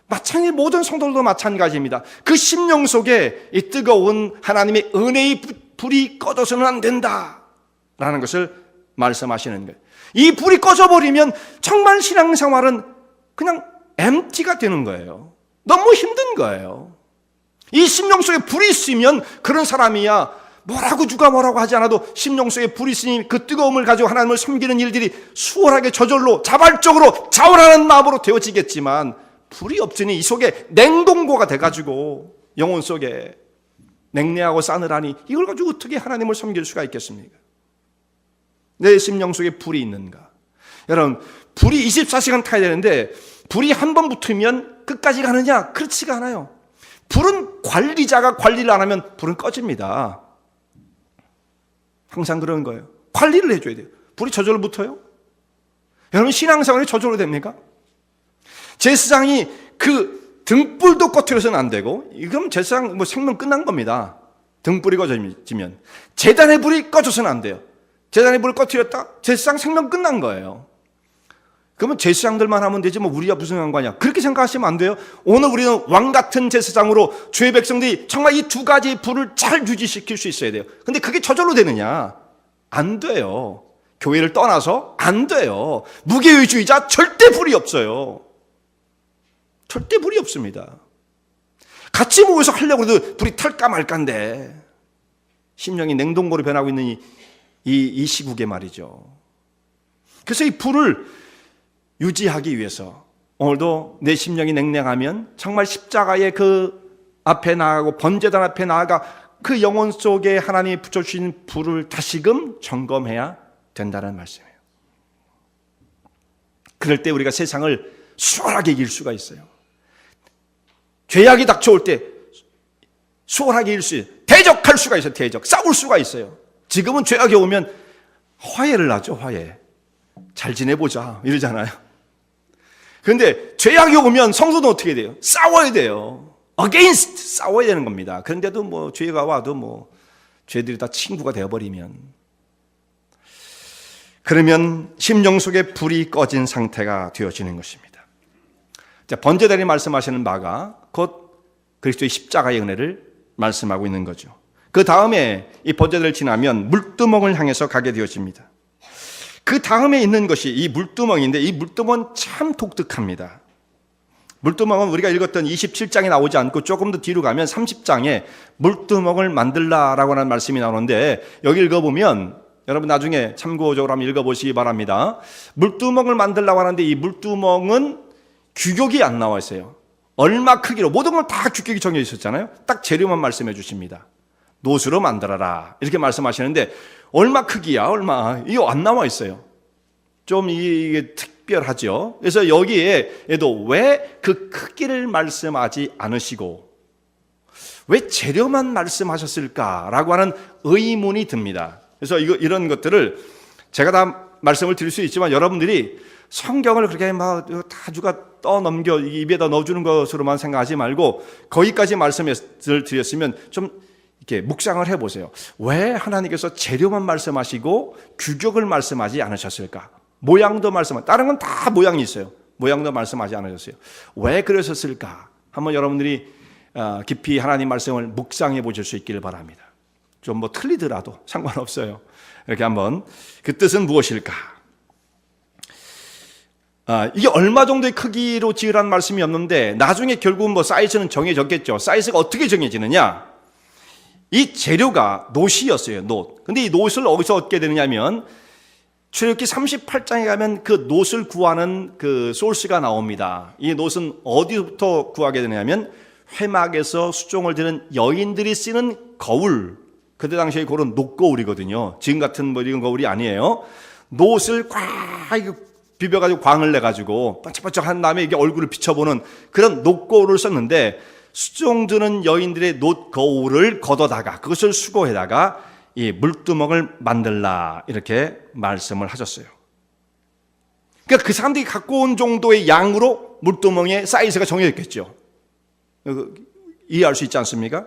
마찬가지, 모든 성도들도 마찬가지입니다. 그 심령 속에 이 뜨거운 하나님의 은혜의 불이 꺼져서는 안 된다라는 것을 말씀하시는 거예요. 이 불이 꺼져버리면 정말 신앙생활은 그냥 엠티가 되는 거예요. 너무 힘든 거예요. 이 심령 속에 불이 있으면 그런 사람이야 뭐라고 누가 뭐라고 하지 않아도 심령 속에 불이 있으니 그 뜨거움을 가지고 하나님을 섬기는 일들이 수월하게 저절로 자발적으로 자원하는 마음으로 되어지겠지만, 불이 없으니 이 속에 냉동고가 돼가지고 영혼 속에 냉랭하고 싸늘하니 이걸 가지고 어떻게 하나님을 섬길 수가 있겠습니까? 내 심령 속에 불이 있는가? 여러분, 불이 24시간 타야 되는데 불이 한 번 붙으면 끝까지 가느냐? 그렇지가 않아요. 불은 관리자가 관리를 안 하면 불은 꺼집니다. 항상 그런 거예요. 관리를 해줘야 돼요. 불이 저절로 붙어요? 여러분, 신앙생활이 저절로 됩니까? 제사장이 그 등불도 꺼트려서는 안 되고, 이건 제사장 생명 끝난 겁니다. 등불이 꺼지면. 제단의 불이 꺼져서는 안 돼요. 제단의 불을 꺼트렸다? 제사장 생명 끝난 거예요. 그러면 제사장들만 하면 되지 뭐 우리가 무슨 상관이야, 그렇게 생각하시면 안 돼요. 오늘 우리는 왕 같은 제사장으로 주의 백성들이 정말 이 두 가지 불을 잘 유지시킬 수 있어야 돼요. 근데 그게 저절로 되느냐? 안 돼요. 교회를 떠나서 안 돼요. 무교회주의자 절대 불이 없어요. 절대 불이 없습니다. 같이 모여서 하려고 해도 불이 탈까 말까인데, 심령이 냉동고로 변하고 있는 이 시국에 말이죠. 그래서 이 불을 유지하기 위해서 오늘도 내 심령이 냉랭하면 정말 십자가의 그 앞에 나아가고 번제단 앞에 나아가 그 영혼 속에 하나님이 붙여주신 불을 다시금 점검해야 된다는 말씀이에요. 그럴 때 우리가 세상을 수월하게 이길 수가 있어요. 죄악이 닥쳐올 때 수월하게 이길 수 있어요. 대적할 수가 있어요. 싸울 수가 있어요. 지금은 죄악이 오면 화해를 하죠. 화해. 잘 지내보자 이러잖아요. 그런데 죄악이 오면 성도는 어떻게 돼요? 싸워야 돼요. against 싸워야 되는 겁니다. 그런데도 뭐 죄가 와도 뭐 죄들이 다 친구가 되어버리면, 그러면 심령 속에 불이 꺼진 상태가 되어지는 것입니다. 자, 번제단이 말씀하시는 바가 곧 그리스도의 십자가의 은혜를 말씀하고 있는 거죠. 그 다음에 이 번제단을 지나면 물두멍을 향해서 가게 되어집니다. 그 다음에 있는 것이 이 물두멍인데, 이 물두멍은 참 독특합니다. 물두멍은 우리가 읽었던 27장에 나오지 않고 조금 더 뒤로 가면 30장에 물두멍을 만들라라고 하는 말씀이 나오는데, 여기 읽어보면 여러분 나중에 참고적으로 한번 읽어보시기 바랍니다. 물두멍을 만들라고 하는데 이 물두멍은 규격이 안 나와 있어요. 얼마 크기로, 모든 걸 다 규격이 정해 있었잖아요. 딱 재료만 말씀해 주십니다. 노수로 만들어라 이렇게 말씀하시는데, 얼마 크기야, 얼마, 이거 안 나와 있어요. 좀 이게 특별하죠. 그래서 여기에도 왜 그 크기를 말씀하지 않으시고 왜 재료만 말씀하셨을까라고 하는 의문이 듭니다. 그래서 이런 것들을 제가 다 말씀을 드릴 수 있지만, 여러분들이 성경을 그렇게 막 다 주가 떠넘겨 입에다 넣어주는 것으로만 생각하지 말고, 거기까지 말씀을 드렸으면 좀 이렇게 묵상을 해보세요. 왜 하나님께서 재료만 말씀하시고 규격을 말씀하지 않으셨을까? 모양도 다른 건 다 모양이 있어요. 모양도 말씀하지 않으셨어요. 왜 그러셨을까? 한번 여러분들이 깊이 하나님 말씀을 묵상해 보실 수 있기를 바랍니다. 좀 뭐 틀리더라도 상관없어요. 이렇게 한번 그 뜻은 무엇일까? 이게 얼마 정도의 크기로 지으라는 말씀이 없는데, 나중에 결국은 뭐 사이즈는 정해졌겠죠. 사이즈가 어떻게 정해지느냐? 이 재료가 놋이었어요. 놋. 근데 이 놋을 어디서 얻게 되느냐면, 출애굽기 38장에 가면 그 놋을 구하는 그 소스가 나옵니다. 이 놋은 어디부터 구하게 되냐면 회막에서 수종을 드는 여인들이 쓰는 거울, 그때 당시에 그런 놋거울이거든요. 지금 같은 뭐 이런 거울이 아니에요. 놋을 꽉 비벼가지고 광을 내가지고 반짝반짝한 다음에 이게 얼굴을 비춰보는 그런 놋거울을 썼는데, 수종 드는 여인들의 놋거울을 걷어다가 그것을 수거해다가 이 물두멍을 만들라 이렇게 말씀을 하셨어요. 그러니까 그 사람들이 갖고 온 정도의 양으로 물두멍의 사이즈가 정해졌겠죠. 이해할 수 있지 않습니까?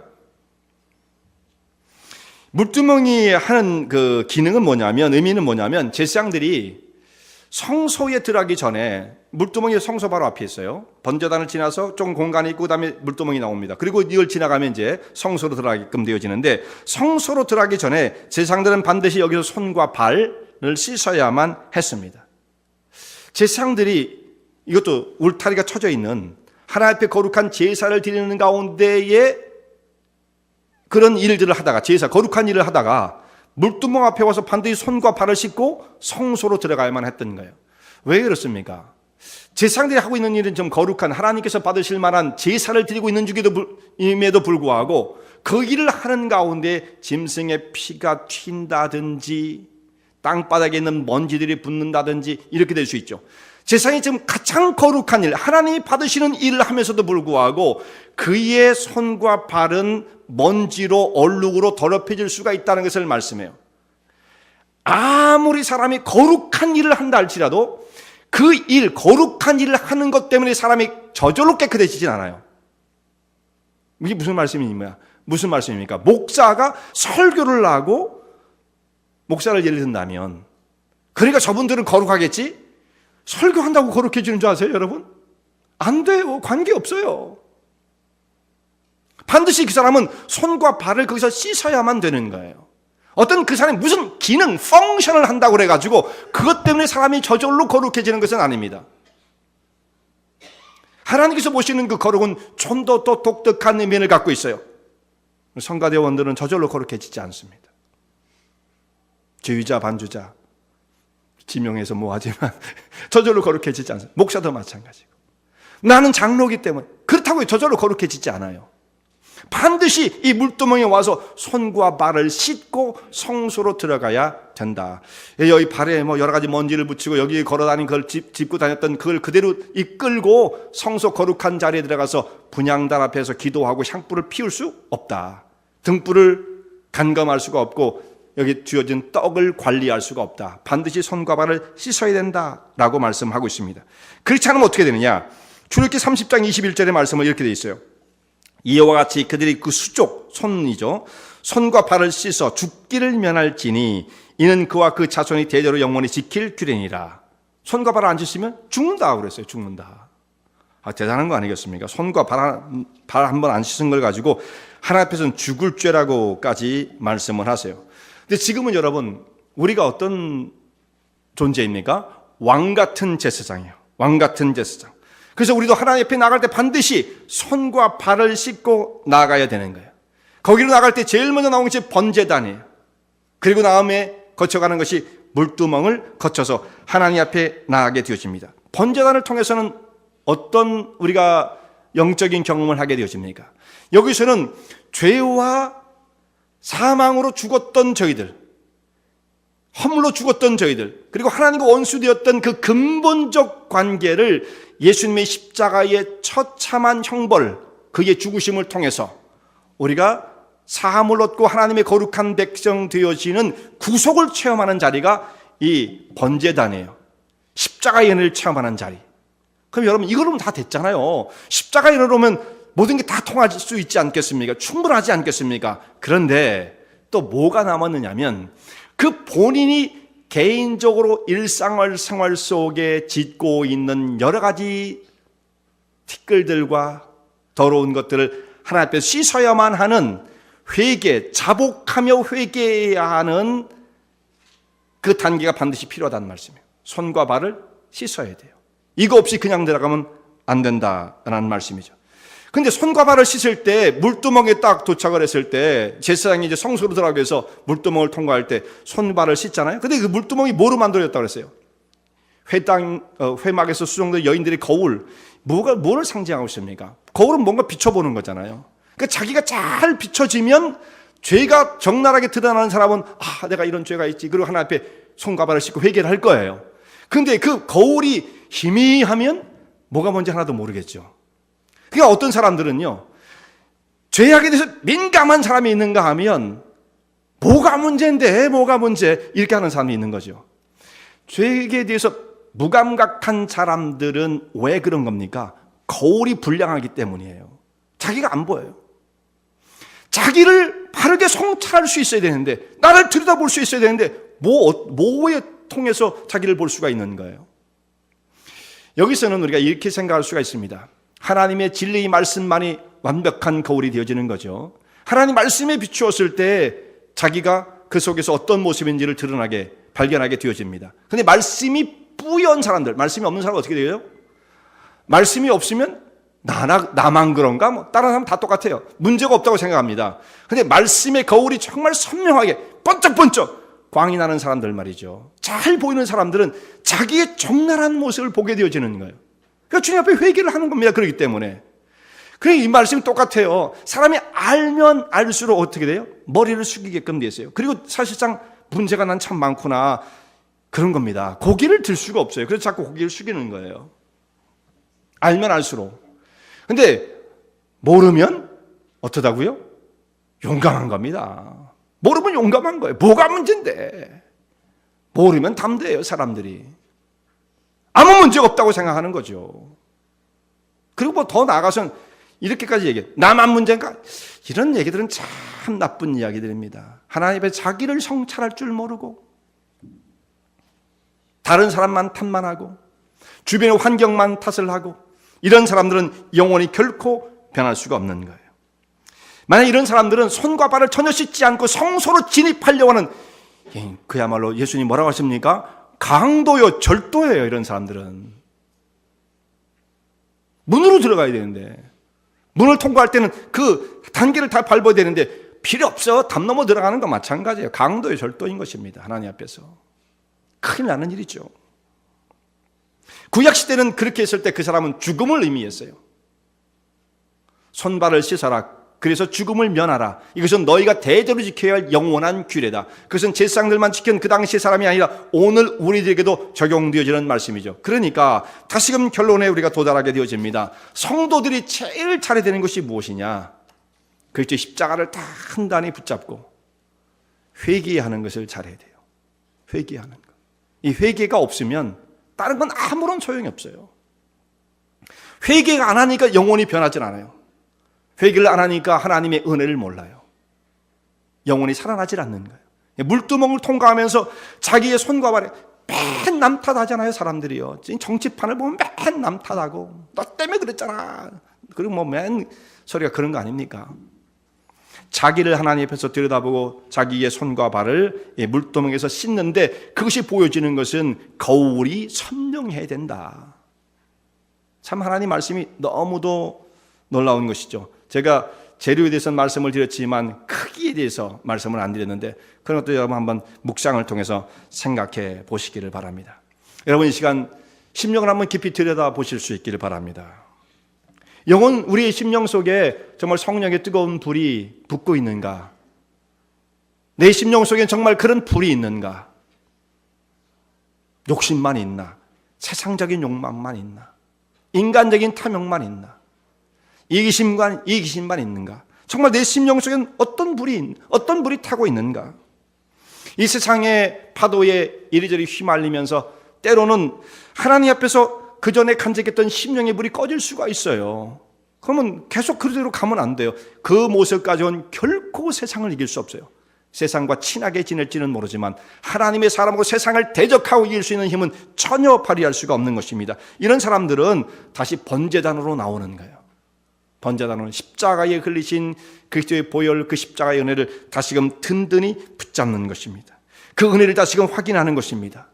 물두멍이 하는 그 기능은 뭐냐면, 의미는 뭐냐면, 제사장들이 성소에 들어가기 전에, 물두멍이 성소 바로 앞에 있어요. 번제단을 지나서 좀 공간이 있고 그다음에 물두멍이 나옵니다. 그리고 이걸 지나가면 이제 성소로 들어가게끔 되어지는데, 성소로 들어가기 전에 제사장들은 반드시 여기서 손과 발을 씻어야만 했습니다. 제사장들이, 이것도 울타리가 쳐져 있는 하나님 앞에 거룩한 제사를 드리는 가운데에 그런 일들을 하다가, 거룩한 일을 하다가 물두멍 앞에 와서 반드시 손과 발을 씻고 성소로 들어가야만 했던 거예요. 왜 그렇습니까? 제사장들이 하고 있는 일은 좀 거룩한, 하나님께서 받으실 만한 제사를 드리고 있는 중임에도 불구하고 그 일을 하는 가운데 짐승의 피가 튄다든지 땅바닥에 있는 먼지들이 붙는다든지 이렇게 될 수 있죠. 제사장이 지금 가장 거룩한 일, 하나님이 받으시는 일을 하면서도 불구하고 그의 손과 발은 먼지로, 얼룩으로 더럽혀질 수가 있다는 것을 말씀해요. 아무리 사람이 거룩한 일을 한다 할지라도 그 일, 거룩한 일을 하는 것 때문에 사람이 저절로 깨끗해지진 않아요. 이게 무슨 말씀입니까? 목사가 설교를 하고, 목사를 예를 든다면, 그러니까 저분들은 거룩하겠지? 설교한다고 거룩해지는 줄 아세요, 여러분? 안 돼요. 관계없어요. 반드시 그 사람은 손과 발을 거기서 씻어야만 되는 거예요. 어떤 그 사람이 무슨 기능, 펑션을 한다고 그래가지고 그것 때문에 사람이 저절로 거룩해지는 것은 아닙니다. 하나님께서 보시는 그 거룩은 좀 더 독특한 의미를 갖고 있어요. 성가대원들은 저절로 거룩해지지 않습니다. 주의자, 반주자, 지명해서 뭐하지만 저절로 거룩해지지 않습니다. 목사도 마찬가지고. 나는 장로이기 때문에 그렇다고 저절로 거룩해지지 않아요. 반드시 이 물두멍에 와서 손과 발을 씻고 성소로 들어가야 된다. 여기 발에 뭐 여러 가지 먼지를 붙이고 여기 걸어다니는 그걸 짚고 다녔던 그걸 그대로 이끌고 성소 거룩한 자리에 들어가서 분향단 앞에서 기도하고 향불을 피울 수 없다. 등불을 간검할 수가 없고 여기 주어진 떡을 관리할 수가 없다. 반드시 손과 발을 씻어야 된다라고 말씀하고 있습니다. 그렇지 않으면 어떻게 되느냐? 출애굽기 30장 21절의 말씀은 이렇게 되어 있어요. 이와 같이 그들이 그 수족, 손이죠, 손과 발을 씻어 죽기를 면할지니 이는 그와 그 자손이 대대로 영원히 지킬 규례니라. 손과 발을 안 씻으면 죽는다 그랬어요. 죽는다. 대단한 거 아니겠습니까? 손과 발 한 번 안 씻은 걸 가지고 하나님 앞에서는 죽을 죄라고까지 말씀을 하세요. 근데 지금은 여러분, 우리가 어떤 존재입니까? 왕 같은 제사장이에요. 왕 같은 제사장. 그래서 우리도 하나님 앞에 나갈 때 반드시 손과 발을 씻고 나가야 되는 거예요. 거기로 나갈 때 제일 먼저 나오는 것이 번제단이에요. 그리고 다음에 거쳐가는 것이 물두멍을 거쳐서 하나님 앞에 나가게 되어집니다. 번제단을 통해서는 어떤 우리가 영적인 경험을 하게 되어집니까? 여기서는 죄와 사망으로 죽었던 저희들, 허물로 죽었던 저희들, 그리고 하나님과 원수되었던 그 근본적 관계를 예수님의 십자가의 처참한 형벌, 그의 죽으심을 통해서 우리가 사함을 얻고 하나님의 거룩한 백성 되어지는 구속을 체험하는 자리가 이 번제단이에요. 십자가의 은혜를 체험하는 자리. 그럼 여러분, 이거로는 다 됐잖아요. 십자가의 은혜로 오면 모든 게 다 통할 수 있지 않겠습니까? 충분하지 않겠습니까? 그런데 또 뭐가 남았느냐면 그 본인이 개인적으로 일상생활 속에 짓고 있는 여러 가지 티끌들과 더러운 것들을 하나님 앞에 씻어야만 하는 회개, 자복하며 회개해야 하는 그 단계가 반드시 필요하다는 말씀이에요. 손과 발을 씻어야 돼요. 이거 없이 그냥 들어가면 안 된다라는 말씀이죠. 근데 손과 발을 씻을 때 물두멍에 딱 도착을 했을 때 제사장이 이제 성소로 들어가기 위해서 물두멍을 통과할 때 손발을 씻잖아요. 근데 그 물두멍이 뭐로 만들어졌다고 그랬어요? 회막에서 수종된 여인들의 거울, 뭐를 상징하고 있습니까? 거울은 뭔가 비춰보는 거잖아요. 그러니까 자기가 잘 비춰지면 죄가 적나라하게 드러나는 사람은 내가 이런 죄가 있지. 그리고 하나님 앞에 손과 발을 씻고 회개를 할 거예요. 근데 그 거울이 희미하면 뭐가 뭔지 하나도 모르겠죠. 그러니까 어떤 사람들은요, 죄악에 대해서 민감한 사람이 있는가 하면 뭐가 문제인데 뭐가 문제 이렇게 하는 사람이 있는 거죠. 죄에 대해서 무감각한 사람들은 왜 그런 겁니까? 거울이 불량하기 때문이에요. 자기가 안 보여요. 자기를 바르게 성찰할 수 있어야 되는데, 나를 들여다볼 수 있어야 되는데 뭐에 통해서 자기를 볼 수가 있는 거예요. 여기서는 우리가 이렇게 생각할 수가 있습니다. 하나님의 진리의 말씀만이 완벽한 거울이 되어지는 거죠. 하나님 말씀에 비추었을 때 자기가 그 속에서 어떤 모습인지를 발견하게 되어집니다. 그런데 말씀이 뿌연 사람들, 말씀이 없는 사람은 어떻게 돼요? 말씀이 없으면 나만 그런가? 다른 사람 다 똑같아요. 문제가 없다고 생각합니다. 그런데 말씀의 거울이 정말 선명하게 번쩍번쩍 광이 나는 사람들 말이죠. 잘 보이는 사람들은 자기의 적나라한 모습을 보게 되어지는 거예요. 그러니까 주님 앞에 회개를 하는 겁니다. 그렇기 때문에. 그러니까 이 말씀이 똑같아요. 사람이 알면 알수록 어떻게 돼요? 머리를 숙이게끔 되어 있어요. 그리고 사실상 문제가 난 참 많구나. 그런 겁니다. 고개를 들 수가 없어요. 그래서 자꾸 고개를 숙이는 거예요. 알면 알수록. 근데 모르면 어떠다고요? 용감한 겁니다. 모르면 용감한 거예요. 뭐가 문제인데. 모르면 담대해요, 사람들이. 아무 문제가 없다고 생각하는 거죠. 그리고 뭐 더 나아가서는 이렇게까지 얘기해요. 나만 문제인가? 이런 얘기들은 참 나쁜 이야기들입니다. 하나님 앞에 자기를 성찰할 줄 모르고 다른 사람만 탓만 하고 주변의 환경만 탓을 하고 이런 사람들은 영원히 결코 변할 수가 없는 거예요. 만약 이런 사람들은 손과 발을 전혀 씻지 않고 성소로 진입하려고 하는, 그야말로 예수님 뭐라고 하십니까? 강도요, 절도예요. 이런 사람들은 문으로 들어가야 되는데, 문을 통과할 때는 그 단계를 다 밟아야 되는데 필요 없어. 담 넘어 들어가는 거 마찬가지예요. 강도요, 절도인 것입니다. 하나님 앞에서 큰일 나는 일이죠. 구약시대는 그렇게 했을 때 그 사람은 죽음을 의미했어요. 손발을 씻어라. 그래서 죽음을 면하라. 이것은 너희가 대대로 지켜야 할 영원한 규례다. 그것은 제사장들만 지킨 그 당시의 사람이 아니라 오늘 우리들에게도 적용되어지는 말씀이죠. 그러니까 다시금 결론에 우리가 도달하게 되어집니다. 성도들이 제일 잘해야 되는 것이 무엇이냐? 그렇죠. 십자가를 단단히 붙잡고 회개하는 것을 잘해야 돼요. 회개하는 것. 이 회개가 없으면 다른 건 아무런 소용이 없어요. 회개가 안 하니까 영혼이 변하진 않아요. 회개를 안 하니까 하나님의 은혜를 몰라요. 영혼이 살아나질 않는 거예요. 물두멍을 통과하면서 자기의 손과 발에 맨 남 탓하잖아요. 사람들이요. 정치판을 보면 맨 남 탓하고 너 때문에 그랬잖아. 그리고 뭐 맨 소리가 그런 거 아닙니까? 자기를 하나님 앞에서 들여다보고 자기의 손과 발을 물두멍에서 씻는데 그것이 보여지는 것은 거울이 선명해야 된다. 참 하나님 말씀이 너무도 놀라운 것이죠. 제가 재료에 대해서는 말씀을 드렸지만 크기에 대해서 말씀을 안 드렸는데 그런 것도 여러분 한번 묵상을 통해서 생각해 보시기를 바랍니다. 여러분 이 시간 심령을 한번 깊이 들여다보실 수 있기를 바랍니다. 영혼 우리의 심령 속에 정말 성령의 뜨거운 불이 붙고 있는가? 내 심령 속에 정말 그런 불이 있는가? 욕심만 있나? 세상적인 욕망만 있나? 인간적인 탐욕만 있나? 이기심만 있는가? 정말 내 심령 속엔 어떤 불이 타고 있는가? 이 세상의 파도에 이리저리 휘말리면서 때로는 하나님 앞에서 그 전에 간직했던 심령의 불이 꺼질 수가 있어요. 그러면 계속 그대로 가면 안 돼요. 그 모습 가지고는 결코 세상을 이길 수 없어요. 세상과 친하게 지낼지는 모르지만 하나님의 사람하고 세상을 대적하고 이길 수 있는 힘은 전혀 발휘할 수가 없는 것입니다. 이런 사람들은 다시 번제단으로 나오는 거예요. 번제단으로 십자가에 흘리신 그리스도의 보혈, 그 십자가의 은혜를 다시금 든든히 붙잡는 것입니다. 그 은혜를 다시금 확인하는 것입니다.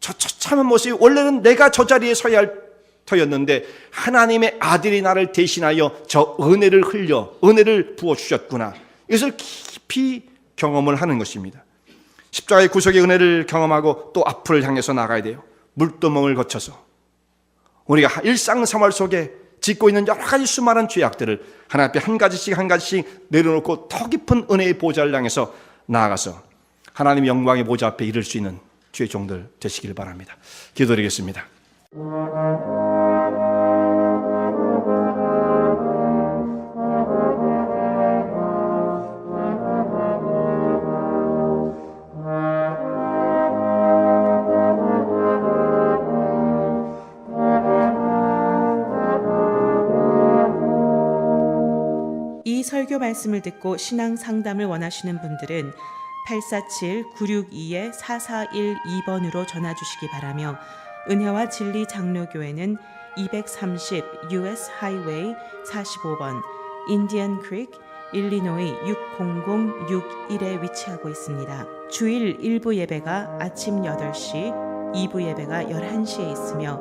저 처참한 모습이 원래는 내가 저 자리에 서야 할 터였는데 하나님의 아들이 나를 대신하여 저 은혜를 흘려 은혜를 부어주셨구나. 이것을 깊이 경험을 하는 것입니다. 십자가의 구속의 은혜를 경험하고 또 앞을 향해서 나가야 돼요. 물두멍을 거쳐서 우리가 일상생활 속에 짓고 있는 여러 가지 수많은 죄악들을 하나님 앞에 한 가지씩 내려놓고 더 깊은 은혜의 보좌를 향해서 나아가서 하나님의 영광의 보좌 앞에 이를 수 있는 주의 종들 되시길 바랍니다. 기도드리겠습니다. 이 설교 말씀을 듣고 신앙 상담을 원하시는 분들은 847-962-4412번으로 전화 주시기 바라며 은혜와 진리 장로교회는 230 US 하이웨이 45번 인디언 크릭 일리노이 60061에 위치하고 있습니다. 주일 1부 예배가 아침 8시, 2부 예배가 11시에 있으며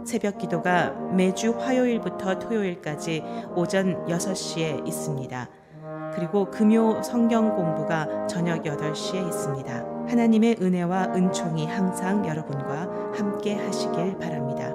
새벽 기도가 매주 화요일부터 토요일까지 오전 6시에 있습니다. 그리고 금요 성경 공부가 저녁 8시에 있습니다. 하나님의 은혜와 은총이 항상 여러분과 함께 하시길 바랍니다.